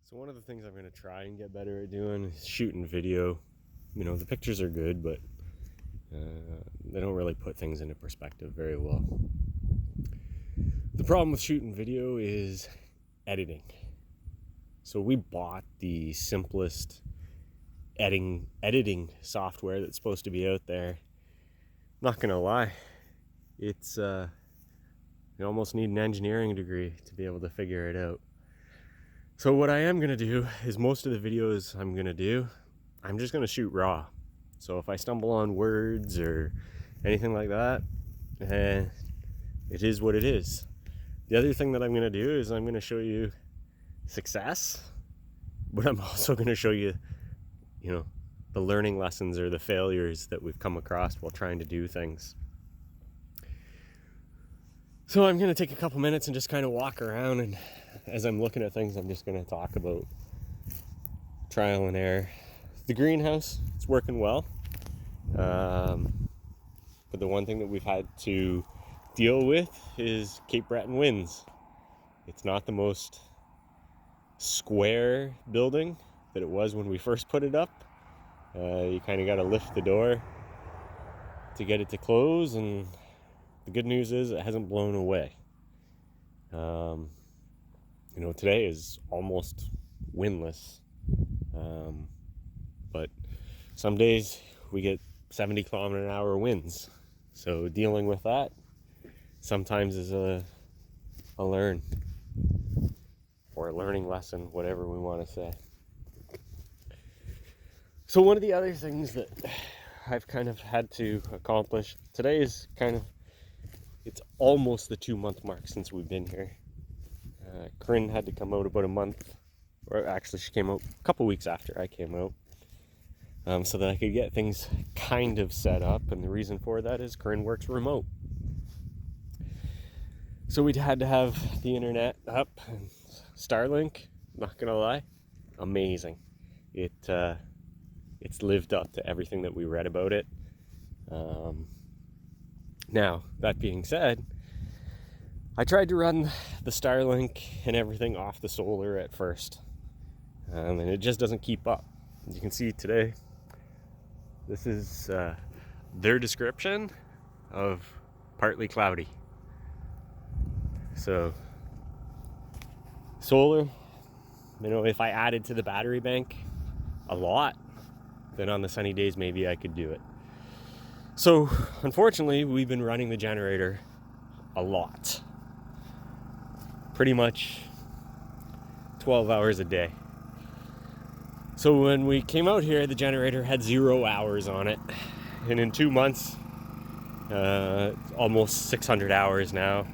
So one of the things I'm going to try and get better at doing is shooting video. You know, the pictures are good, but they don't really put things into perspective very well. The problem with shooting video is editing. So we bought the simplest editing software that's supposed to be out there. Not gonna lie, it's you almost need an engineering degree to be able to figure it out. So what I am gonna do is most of the videos I'm just gonna shoot raw. So if I stumble on words or anything like that, it is what it is. The other thing that I'm gonna do is I'm gonna show you success, but I'm also gonna show you, the learning lessons or the failures that we've come across while trying to do things. So I'm gonna take a couple minutes and just kind of walk around, and as I'm looking at things, I'm just gonna talk about trial and error. The greenhouse, it's working well. But the one thing that we've had to deal with is Cape Breton winds. It's not the most square building that it was when we first put it up. You kind of got to lift the door to get it to close, and the good news is it hasn't blown away. Today is almost windless, but some days we get 70-kilometer-an-hour winds. So dealing with that sometimes is a learning lesson, whatever we want to say. So one of the other things that I've kind of had to accomplish today is it's almost the 2-month mark since we've been here. Corinne had to come out about a month, or actually she came out a couple weeks after I came out, so that I could get things kind of set up. And the reason for that is Corinne works remote. So we'd had to have the internet up, and Starlink, not gonna lie, amazing. It's lived up to everything that we read about it. Now, that being said, I tried to run the Starlink and everything off the solar at first, and it just doesn't keep up. You can see today, this is their description of partly cloudy. So, solar, if I added to the battery bank a lot, then on the sunny days maybe I could do it. So, unfortunately, we've been running the generator a lot. Pretty much 12 hours a day. So when we came out here, the generator had 0 hours on it. And in 2 months, almost 600 hours now.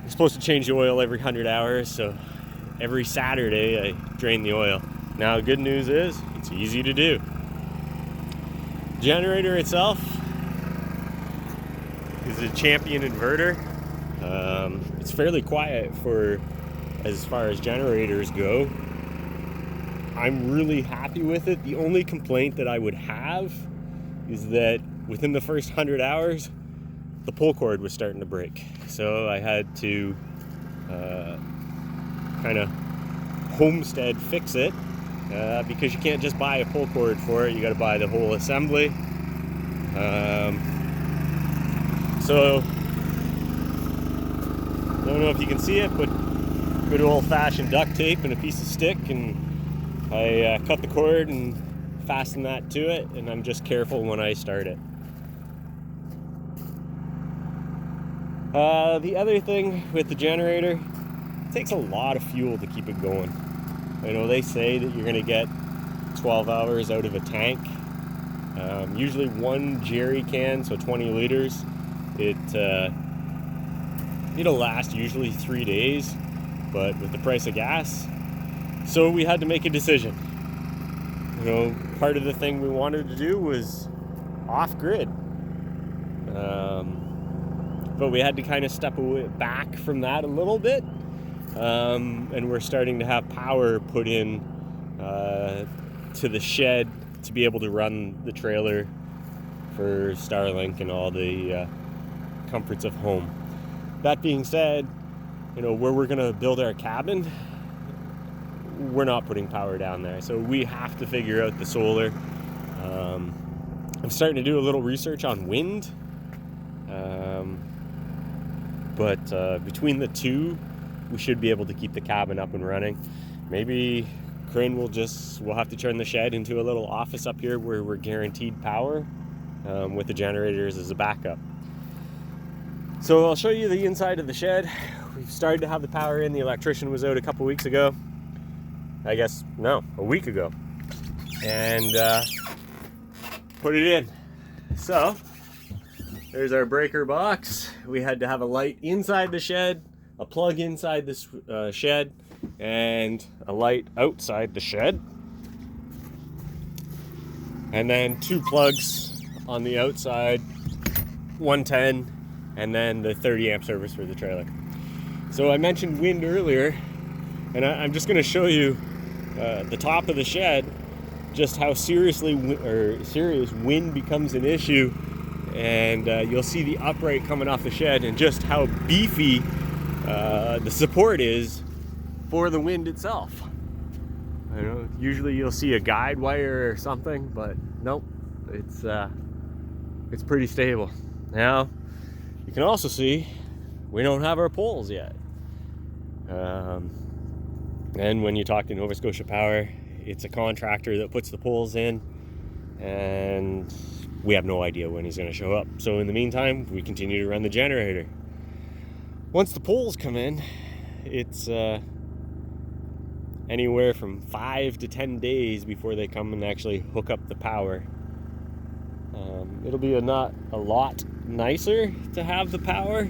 You're supposed to change the oil every 100 hours, so every Saturday I drain the oil. Now, the good news is it's easy to do. Generator itself is a Champion inverter. It's fairly quiet for as far as generators go. I'm really happy with it. The only complaint that I would have is that within the first 100 hours, the pull cord was starting to break. So I had to kind of homestead fix it, because you can't just buy a pull cord for it. You got to buy the whole assembly. So I don't know if you can see it, but good old-fashioned duct tape and a piece of stick, and I cut the cord and fasten that to it, and I'm just careful when I start it. The other thing with the generator, it takes a lot of fuel to keep it going. They say that you're going to get 12 hours out of a tank. Usually one jerry can, so 20 liters, it'll last usually 3 days, but with the price of gas, so we had to make a decision. Part of the thing we wanted to do was off-grid, but we had to kind of step back from that a little bit, and we're starting to have power put in to the shed to be able to run the trailer for Starlink and all the comforts of home. That being said, where we're going to build our cabin, we're not putting power down there. So we have to figure out the solar. I'm starting to do a little research on wind. But between the two, we should be able to keep the cabin up and running. Maybe Corinne we'll have to turn the shed into a little office up here where we're guaranteed power, with the generators as a backup. So I'll show you the inside of the shed. We've started to have the power in. The electrician was out a couple weeks ago. A week ago. And put it in. So there's our breaker box. We had to have a light inside the shed, a plug inside this shed, and a light outside the shed. And then 2 plugs on the outside, 110, and then the 30 amp service for the trailer. So I mentioned wind earlier, and I'm just going to show you the top of the shed, just how serious wind becomes an issue. And you'll see the upright coming off the shed and just how beefy the support is for the wind itself. I know usually you'll see a guide wire or something, but nope, it's pretty stable. Now you can also see we don't have our poles yet. And when you talk to Nova Scotia Power, it's a contractor that puts the poles in, and we have no idea when he's going to show up. So in the meantime, we continue to run the generator. Once the poles come in, it's anywhere from 5 to 10 days before they come and actually hook up the power. It'll be not a lot nicer to have the power.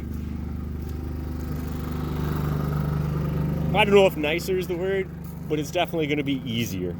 I don't know if nicer is the word, but it's definitely going to be easier.